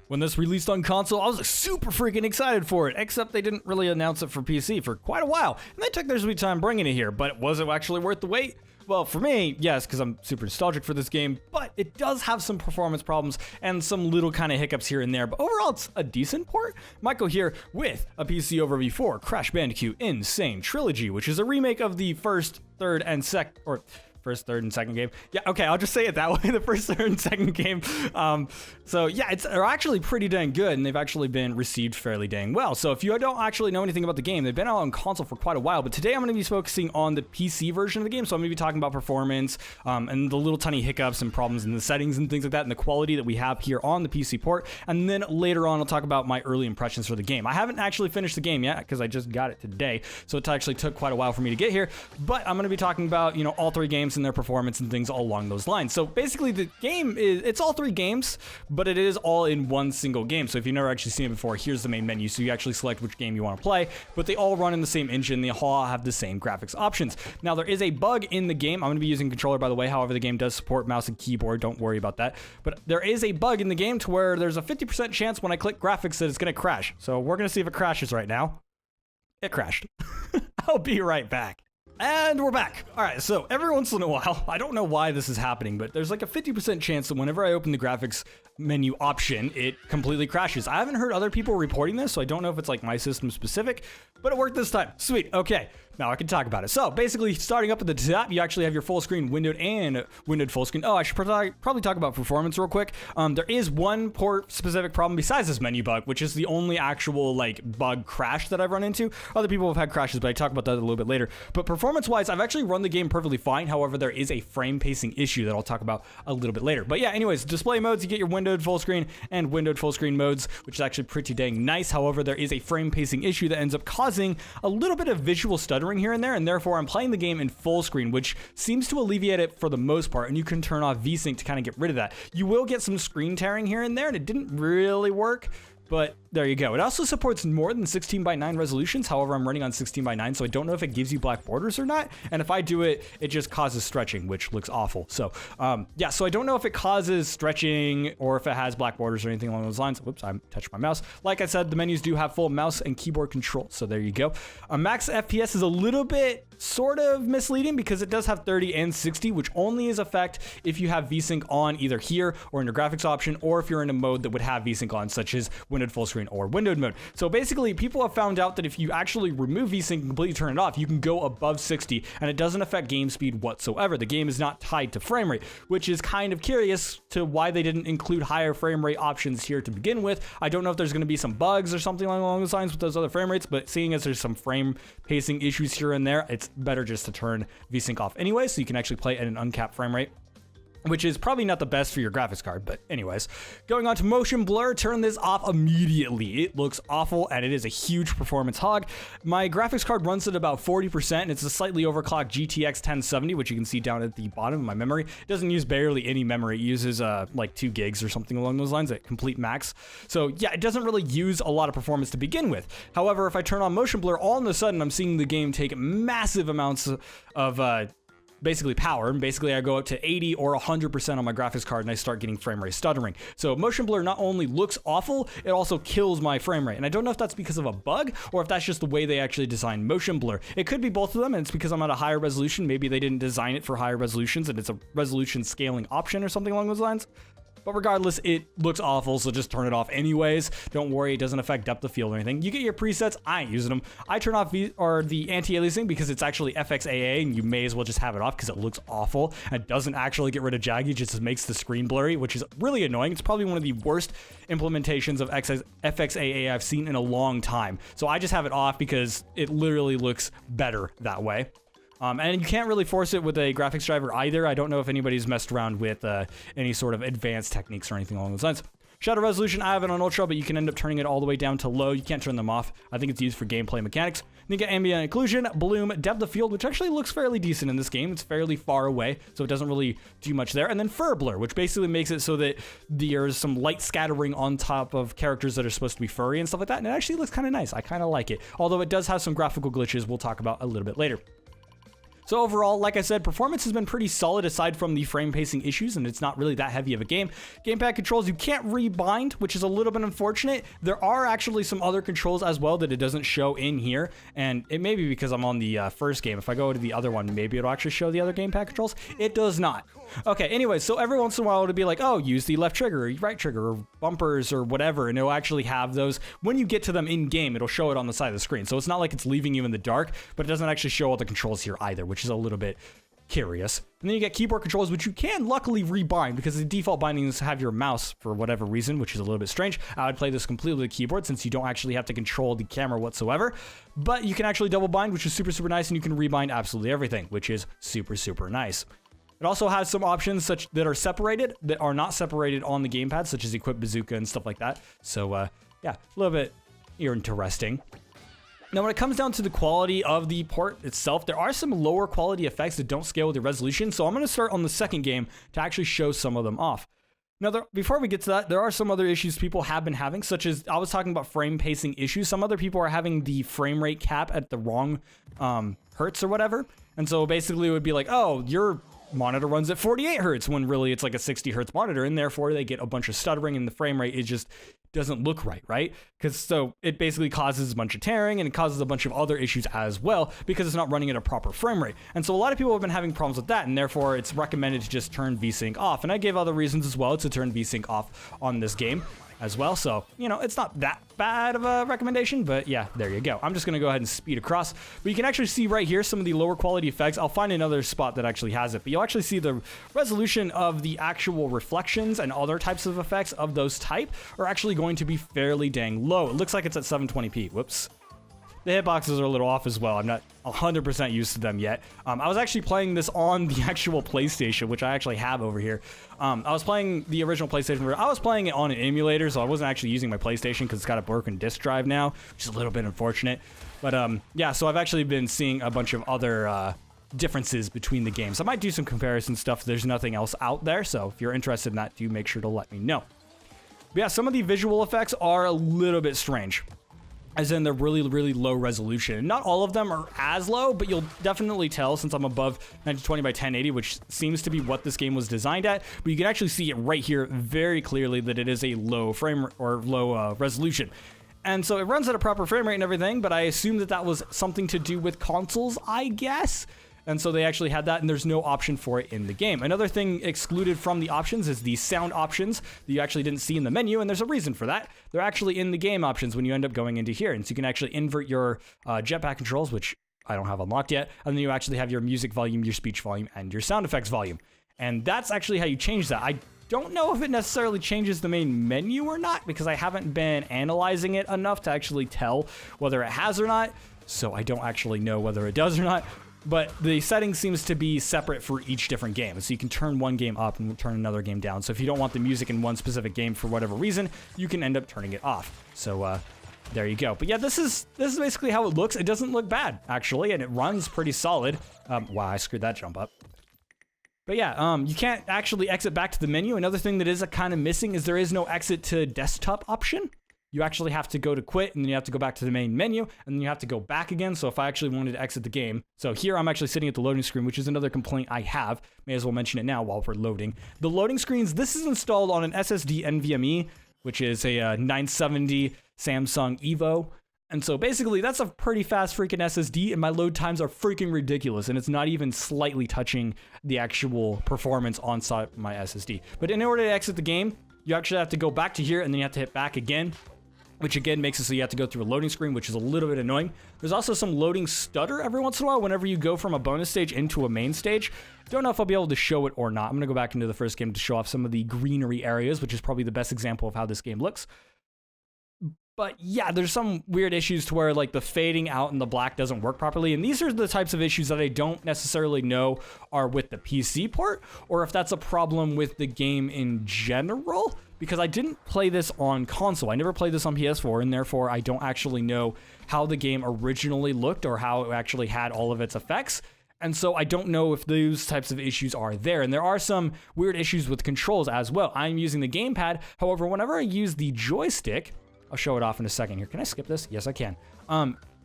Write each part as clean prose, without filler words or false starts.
When this released on console, I was super freaking excited for it, except they didn't really announce it for PC for quite a while, and they took their sweet time bringing it here, but was it actually worth the wait? Well, for me, yes, because I'm super nostalgic for this game, but it does have some performance problems and some little kind of hiccups here and there, but overall it's a decent port. Michael here with a PC overview for Crash Bandicoot N Sane Trilogy, which is a remake of the first, third, and second game. Yeah, okay, I'll just say it that way, the first, third, and second game. So yeah, they're actually pretty dang good, and they've actually been received fairly dang well. So if you don't actually know anything about the game, they've been out on console for quite a while, but today I'm going to be focusing on the PC version of the game, so I'm going to be talking about performance, and the little tiny hiccups and problems in the settings and things like that, and the quality that we have here on the PC port, and then later on I'll talk about my early impressions for the game. I haven't actually finished the game yet, because I just got it today, so it actually took quite a while for me to get here, but I'm going to be talking about, you know, all three games and their performance and things all along those lines. So basically the game it's all three games, but it is all in one single game. So if you've never actually seen it before, here's the main menu. So you actually select which game you want to play, but they all run in the same engine. They all have the same graphics options. Now there is a bug in the game. I'm going to be using controller, by the way. However, the game does support mouse and keyboard. Don't worry about that. But there is a bug in the game to where there's a 50% chance when I click graphics that it's going to crash. So we're going to see if it crashes right now. It crashed. I'll be right back. And we're back. All right, so every once in a while, I don't know why this is happening, but there's like a 50% chance that whenever I open the graphics menu option, it completely crashes. I haven't heard other people reporting this, so I don't know if it's like my system specific, but it worked this time. Sweet, okay. Now I can talk about it. So basically, starting up at the top, you actually have your full screen windowed and windowed full screen. Oh, I should probably talk about performance real quick. There is one port specific problem besides this menu bug, which is the only actual like bug crash that I've run into. Other people have had crashes, but I talk about that a little bit later. But performance-wise, I've actually run the game perfectly fine. However, there is a frame pacing issue that I'll talk about a little bit later. But yeah, anyways, display modes, you get your windowed full screen and windowed full screen modes, which is actually pretty dang nice. However, there is a frame pacing issue that ends up causing a little bit of visual stuttering here and there, and therefore I'm playing the game in full screen, which seems to alleviate it for the most part, and you can turn off VSync to kind of get rid of that. You will get some screen tearing here and there, and it didn't really work, but there you go. It also supports more than 16:9 resolutions. However, I'm running on 16:9, so I don't know if it gives you black borders or not. And if I do it, it just causes stretching, which looks awful. So yeah, so I don't know if it causes stretching or if it has black borders or anything along those lines. Whoops, I touched my mouse. Like I said, the menus do have full mouse and keyboard control. So there you go. Max FPS is a little bit sort of misleading because it does have 30 and 60, which only is effect if you have VSync on either here or in your graphics option, or if you're in a mode that would have VSync on, such as windowed full screen or windowed mode. So basically, people have found out that if you actually remove VSync and completely turn it off, you can go above 60 and it doesn't affect game speed whatsoever. The game is not tied to frame rate, which is kind of curious to why they didn't include higher frame rate options here to begin with. I don't know if there's going to be some bugs or something along those lines with those other frame rates, but seeing as there's some frame pacing issues here and there, it's better just to turn VSync off anyway, so you can actually play at an uncapped frame rate, which is probably not the best for your graphics card. But anyways, going on to motion blur, turn this off immediately. It looks awful and it is a huge performance hog. My graphics card runs at about 40%, and it's a slightly overclocked GTX 1070, which you can see down at the bottom of my memory. It doesn't use barely any memory. It uses like 2 gigs or something along those lines at complete max. So yeah, it doesn't really use a lot of performance to begin with. However, if I turn on motion blur, all of a sudden I'm seeing the game take massive amounts of basically power, and basically I go up to 80 or 100% on my graphics card and I start getting frame rate stuttering. So motion blur not only looks awful, it also kills my frame rate. And I don't know if that's because of a bug or if that's just the way they actually designed motion blur. It could be both of them, and it's because I'm at a higher resolution. Maybe they didn't design it for higher resolutions and it's a resolution scaling option or something along those lines. But regardless, it looks awful, so just turn it off anyways. Don't worry, it doesn't affect depth of field or anything. You get your presets. I ain't using them. I turn off the anti-aliasing because it's actually FXAA, and you may as well just have it off because it looks awful. And it doesn't actually get rid of jaggy, it just makes the screen blurry, which is really annoying. It's probably one of the worst implementations of FXAA I've seen in a long time. So I just have it off because it literally looks better that way. And you can't really force it with a graphics driver either. I don't know if anybody's messed around with any sort of advanced techniques or anything along those lines. Shadow resolution, I have it on ultra, but you can end up turning it all the way down to low. You can't turn them off. I think it's used for gameplay mechanics. Then you get ambient occlusion, bloom, depth of field, which actually looks fairly decent in this game. It's fairly far away, so it doesn't really do much there. And then fur blur, which basically makes it so that there's some light scattering on top of characters that are supposed to be furry and stuff like that. And it actually looks kind of nice. I kind of like it. Although it does have some graphical glitches we'll talk about a little bit later. So overall, like I said, performance has been pretty solid aside from the frame pacing issues, and it's not really that heavy of a game. Gamepad controls, you can't rebind, which is a little bit unfortunate. There are actually some other controls as well that it doesn't show in here, and it may be because I'm on the first game. If I go to the other one, maybe it'll actually show the other gamepad controls. It does not. Okay, anyway, so every once in a while it'll be like, oh, use the left trigger or right trigger or bumpers or whatever, and it'll actually have those. When you get to them in game, it'll show it on the side of the screen. So it's not like it's leaving you in the dark, but it doesn't actually show all the controls here either, which is a little bit curious. And then you get keyboard controls, which you can luckily rebind because the default bindings have your mouse for whatever reason, which is a little bit strange. I would play this completely with the keyboard since you don't actually have to control the camera whatsoever, but you can actually double bind, which is super, super nice, and you can rebind absolutely everything, which is super, super nice. It also has some options such that are separated that are not separated on the gamepad, such as equip bazooka and stuff like that. So yeah, a little bit interesting. Now, when it comes down to the quality of the port itself, there are some lower quality effects that don't scale with the resolution. So I'm going to start on the second game to actually show some of them off. Now, before we get to that, there are some other issues people have been having, such as I was talking about frame pacing issues. Some other people are having the frame rate cap at the wrong hertz or whatever. And so basically it would be like, oh, your monitor runs at 48 hertz when really it's like a 60 hertz monitor, and therefore they get a bunch of stuttering and the frame rate is just doesn't look right? Because so it basically causes a bunch of tearing and it causes a bunch of other issues as well because it's not running at a proper frame rate. And so a lot of people have been having problems with that, and therefore it's recommended to just turn VSync off. And I gave other reasons as well to turn VSync off on this game as well. So, you know, it's not that bad of a recommendation, but yeah, there you go. I'm just going to go ahead and speed across. But you can actually see right here some of the lower quality effects. I'll find another spot that actually has it, but you'll actually see the resolution of the actual reflections and other types of effects of those type are actually going to be fairly dang low. It looks like it's at 720p. Whoops. The hitboxes are a little off as well. I'm not 100% used to them yet. I was actually playing this on the actual PlayStation, which I actually have over here. I was playing the original PlayStation where I was playing it on an emulator, so I wasn't actually using my PlayStation because it's got a broken disk drive now, which is a little bit unfortunate. But yeah, so I've actually been seeing a bunch of other differences between the games. I might do some comparison stuff. There's nothing else out there, so if you're interested in that, do make sure to let me know. But yeah, some of the visual effects are a little bit strange, as in they're really, really low resolution. Not all of them are as low, but you'll definitely tell since I'm above 1920 by 1080, which seems to be what this game was designed at. But you can actually see it right here very clearly that it is a low frame or low resolution. And so it runs at a proper frame rate and everything, but I assume that that was something to do with consoles, I guess. And so they actually had that, and there's no option for it in the game. Another thing excluded from the options is the sound options that you actually didn't see in the menu, and there's a reason for that. They're actually in the game options when you end up going into here. And so you can actually invert your jetpack controls, which I don't have unlocked yet, and then you actually have your music volume, your speech volume, and your sound effects volume. And that's actually how you change that. I don't know if it necessarily changes the main menu or not, because I haven't been analyzing it enough to actually tell whether it has or not. So I don't actually know whether it does or not. But the setting seems to be separate for each different game. So you can turn one game up and turn another game down. So if you don't want the music in one specific game for whatever reason, you can end up turning it off. So there you go. But yeah, this is basically how it looks. It doesn't look bad, actually, and it runs pretty solid. Wow, I screwed that jump up. But yeah, you can't actually exit back to the menu. Another thing that is kind of missing is there is no exit to desktop option. You actually have to go to quit, and then you have to go back to the main menu, and then you have to go back again. So if I actually wanted to exit the game, so here I'm actually sitting at the loading screen, which is another complaint I have. May as well mention it now while we're loading. The loading screens, this is installed on an SSD NVMe, which is a 970 Samsung Evo. And so basically that's a pretty fast freaking SSD, and my load times are freaking ridiculous, and it's not even slightly touching the actual performance on my SSD. But in order to exit the game, you actually have to go back to here, and then you have to hit back again, which again makes it so you have to go through a loading screen, which is a little bit annoying. There's also some loading stutter every once in a while whenever you go from a bonus stage into a main stage. Don't know if I'll be able to show it or not. I'm going to go back into the first game to show off some of the greenery areas, which is probably the best example of how this game looks. But yeah, there's some weird issues to where like the fading out and the black doesn't work properly. And these are the types of issues that I don't necessarily know are with the PC port, or if that's a problem with the game in general, because I didn't play this on console. I never played this on PS4, and therefore I don't actually know how the game originally looked or how it actually had all of its effects. And so I don't know if those types of issues are there. And there are some weird issues with controls as well. I'm using the gamepad. However, whenever I use the joystick, I'll show it off in a second here. Can I skip this? Yes, I can.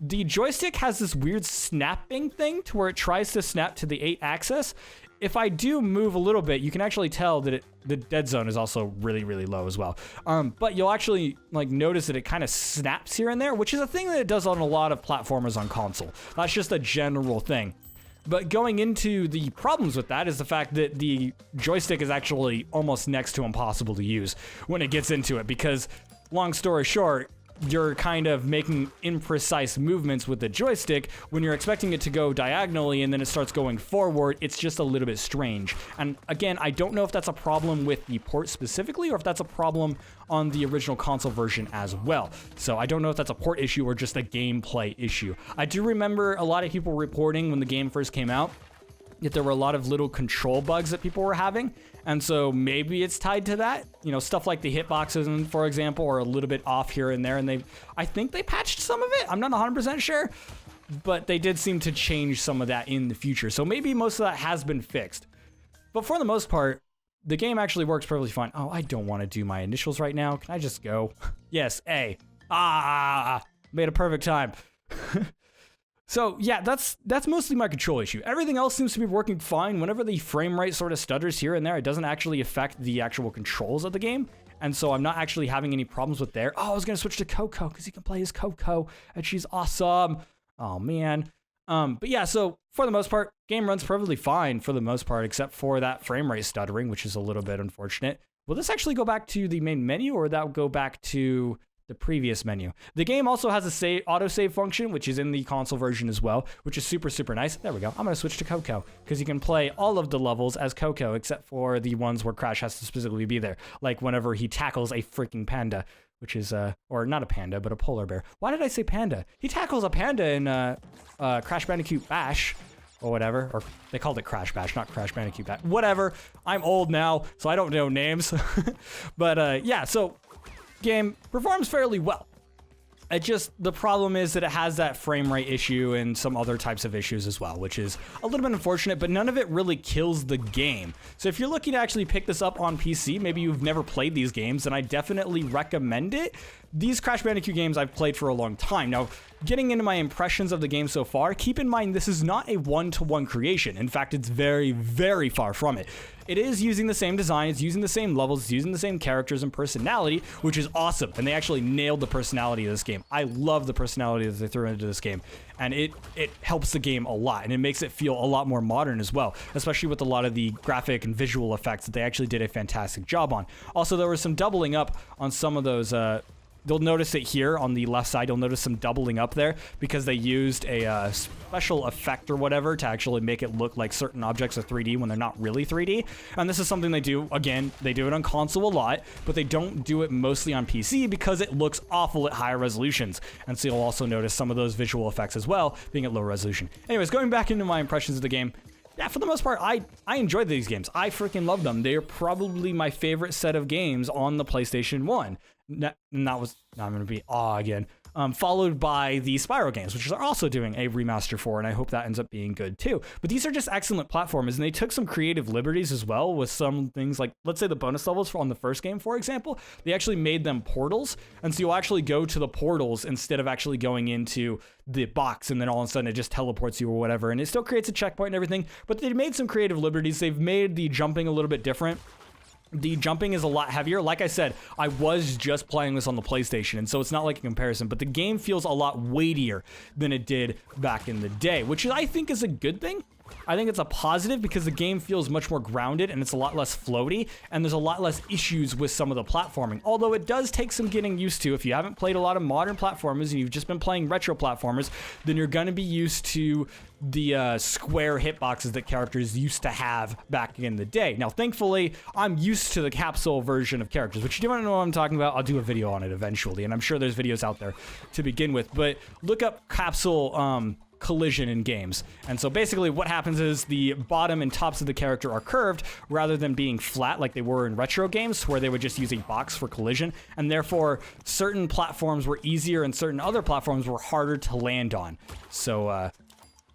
the joystick has this weird snapping thing to where it tries to snap to the 8 axis. If I do move a little bit, you can actually tell that the dead zone is also really, really low as well. But you'll actually like notice that it kind of snaps here and there, which is a thing that it does on a lot of platformers on console. That's just a general thing. But going into the problems with that is the fact that the joystick is actually almost next to impossible to use when it gets into it, because long story short, you're kind of making imprecise movements with the joystick when you're expecting it to go diagonally and then it starts going forward. It's just a little bit strange. And again, I don't know if that's a problem with the port specifically or if that's a problem on the original console version as well. So I don't know if that's a port issue or just a gameplay issue. I do remember a lot of people reporting when the game first came out that there were a lot of little control bugs that people were having. And so maybe it's tied to that. You know, stuff like the hitboxes, for example, are a little bit off here and there. And I think they patched some of it. I'm not 100% sure, but they did seem to change some of that in the future. So maybe most of that has been fixed. But for the most part, the game actually works perfectly fine. Oh, I don't want to do my initials right now. Can I just go? Yes, A. Made a perfect time. So yeah, that's mostly my control issue. Everything else seems to be working fine. Whenever the frame rate sort of stutters here and there, it doesn't actually affect the actual controls of the game. And so I'm not actually having any problems with there. Oh, I was going to switch to Coco because he can play as Coco and she's awesome. Oh man. But yeah, so for the most part, game runs perfectly fine for the most part, except for that frame rate stuttering, which is a little bit unfortunate. Will this actually go back to the main menu, or that will go back to the previous menu? The game also has a autosave function, which is in the console version as well, which is super, super nice. There we go. I'm going to switch to Coco because you can play all of the levels as Coco, except for the ones where Crash has to specifically be there. Like whenever he tackles a freaking panda, which is, or not a panda, but a polar bear. Why did I say panda? He tackles a panda in Crash Bandicoot Bash or whatever, or they called it Crash Bash, not Crash Bandicoot Bash. Whatever. I'm old now, so I don't know names. But yeah, so game performs fairly well. The problem is that it has that frame rate issue and some other types of issues as well, which is a little bit unfortunate, but none of it really kills the game. So if you're looking to actually pick this up on PC, maybe you've never played these games, then I definitely recommend it. These Crash Bandicoot games I've played for a long time. Now, getting into my impressions of the game so far, keep in mind this is not a one-to-one creation. In fact, it's very, very far from it. It is using the same design, it's using the same levels, it's using the same characters and personality, which is awesome. And they actually nailed the personality of this game. I love the personality that they threw into this game. And it helps the game a lot, and it makes it feel a lot more modern as well, especially with a lot of the graphic and visual effects that they actually did a fantastic job on. Also, there was some doubling up on some of those you'll notice it here on the left side. You'll notice some doubling up there because they used a special effect or whatever to actually make it look like certain objects are 3D when they're not really 3D. And this is something they do. Again, they do it on console a lot, but they don't do it mostly on PC because it looks awful at higher resolutions. And so you'll also notice some of those visual effects as well being at low resolution. Anyways, going back into my impressions of the game, yeah, for the most part, I enjoyed these games. I freaking love them. They're probably my favorite set of games on the PlayStation 1. And that was, now I'm going to be again. Followed by the Spyro games, which they're also doing a remaster for, and I hope that ends up being good too. But these are just excellent platformers, and they took some creative liberties as well with some things like, let's say the bonus levels on the first game, for example, they actually made them portals, and so you'll actually go to the portals instead of actually going into the box, and then all of a sudden it just teleports you or whatever, and it still creates a checkpoint and everything, but they made some creative liberties. They've made the jumping a little bit different. The jumping is a lot heavier. Like I said, I was just playing this on the PlayStation, and so it's not like a comparison, but the game feels a lot weightier than it did back in the day, which I think is a good thing. I think it's a positive because the game feels much more grounded and it's a lot less floaty, and there's a lot less issues with some of the platforming. Although it does take some getting used to. If you haven't played a lot of modern platformers and you've just been playing retro platformers, then you're going to be used to the square hitboxes that characters used to have back in the day. Now, thankfully, I'm used to the capsule version of characters, which you don't know what I'm talking about. I'll do a video on it eventually, and I'm sure there's videos out there to begin with. But look up capsule collision in games. And so basically what happens is the bottom and tops of the character are curved rather than being flat like they were in retro games where they would just use a box for collision, and therefore certain platforms were easier and certain other platforms were harder to land on. So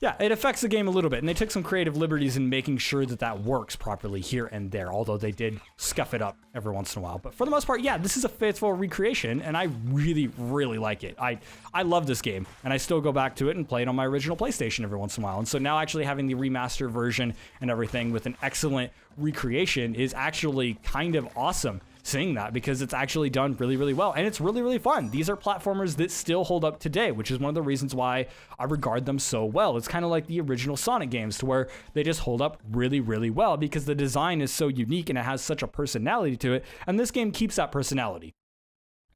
yeah, it affects the game a little bit, and they took some creative liberties in making sure that that works properly here and there, although they did scuff it up every once in a while. But for the most part, yeah, this is a faithful recreation, and I really, really like it. I love this game, and I still go back to it and play it on my original PlayStation every once in a while. And so now actually having the remaster version and everything with an excellent recreation is actually kind of awesome. Seeing that, because it's actually done really, really well, and it's really, really fun. These are platformers that still hold up today, which is one of the reasons why I regard them so well. It's kind of like the original Sonic games, to where they just hold up really, really well because the design is so unique and it has such a personality to it, and this game keeps that personality.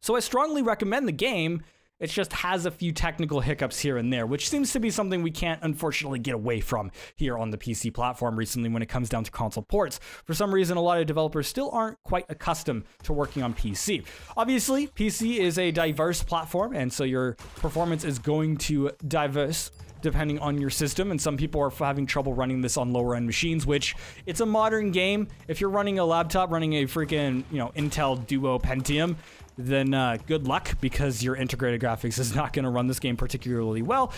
So I strongly recommend the game. It just has a few technical hiccups here and there, which seems to be something we can't unfortunately get away from here on the PC platform recently when it comes down to console ports. For some reason, a lot of developers still aren't quite accustomed to working on PC. Obviously, PC is a diverse platform, and so your performance is going to diverse depending on your system, and some people are having trouble running this on lower end machines, which it's a modern game. If you're running a laptop running a freaking, Intel Duo Pentium, then good luck, because your integrated graphics is not going to run this game particularly well,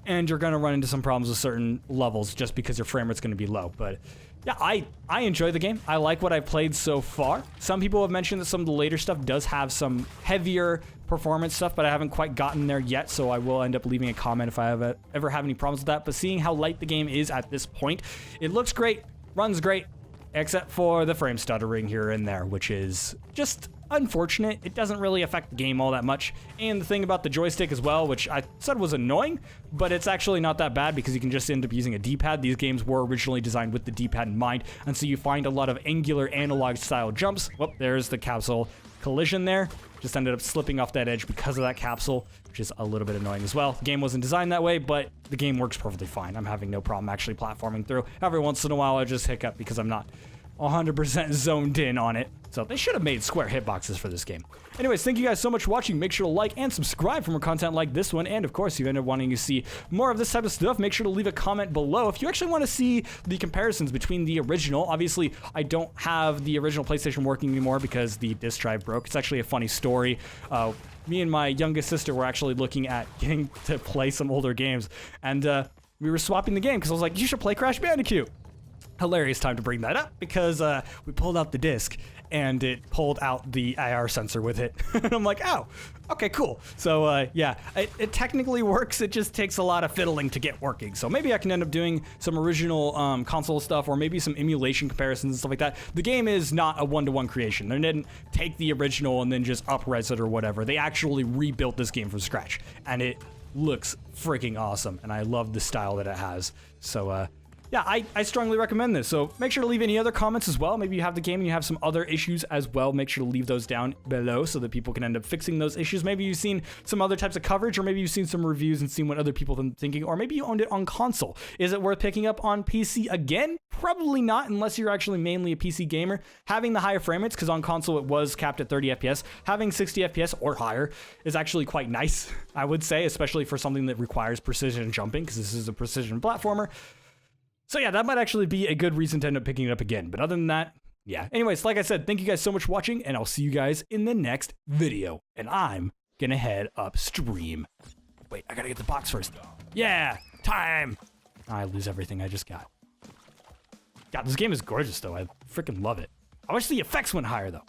and you're going to run into some problems with certain levels just because your frame rate's going to be low. But yeah, I enjoy the game. I like what I've played so far. Some people have mentioned that some of the later stuff does have some heavier performance stuff, but I haven't quite gotten there yet, so I will end up leaving a comment if I ever have any problems with that. But seeing how light the game is at this point, it looks great, runs great, except for the frame stuttering here and there, which is just unfortunate. It doesn't really affect the game all that much. And the thing about the joystick as well, which I said was annoying, but it's actually not that bad because you can just end up using a D-pad. These games were originally designed with the D-pad in mind, and so you find a lot of angular analog style jumps. Whoop, there's the capsule collision there. Just ended up slipping off that edge because of that capsule, which is a little bit annoying as well. The game wasn't designed that way, but the game works perfectly fine. I'm having no problem actually platforming through. Every once in a while I just hiccup because I'm not 100% zoned in on it. So they should have made square hitboxes for this game. Anyways, thank you guys so much for watching. Make sure to like and subscribe for more content like this one. And of course, if you end up wanting to see more of this type of stuff, make sure to leave a comment below. If you actually want to see the comparisons between the original, obviously I don't have the original PlayStation working anymore because the disk drive broke. It's actually a funny story. Me and my youngest sister were actually looking at getting to play some older games, and we were swapping the game because I was like, you should play Crash Bandicoot. Hilarious time to bring that up because we pulled out the disc and it pulled out the IR sensor with it. And I'm like, oh, okay, cool. So yeah, it technically works. It just takes a lot of fiddling to get working. So maybe I can end up doing some original console stuff, or maybe some emulation comparisons and stuff like that. The game is not a one-to-one creation. They didn't take the original and then just up-res it or whatever. They actually rebuilt this game from scratch, and it looks freaking awesome. And I love the style that it has. So yeah, I strongly recommend this. So make sure to leave any other comments as well. Maybe you have the game and you have some other issues as well. Make sure to leave those down below so that people can end up fixing those issues. Maybe you've seen some other types of coverage, or maybe you've seen some reviews and seen what other people have been thinking, or maybe you owned it on console. Is it worth picking up on PC again? Probably not, unless you're actually mainly a PC gamer. Having the higher frame rates, because on console it was capped at 30 FPS, having 60 FPS or higher is actually quite nice, I would say, especially for something that requires precision jumping, because this is a precision platformer. So yeah, that might actually be a good reason to end up picking it up again. But other than that, yeah. Anyways, like I said, thank you guys so much for watching, and I'll see you guys in the next video. And I'm gonna head upstream. Wait, I gotta get the box first. Yeah, time! I lose everything I just got. God, this game is gorgeous though. I freaking love it. I wish the effects went higher though.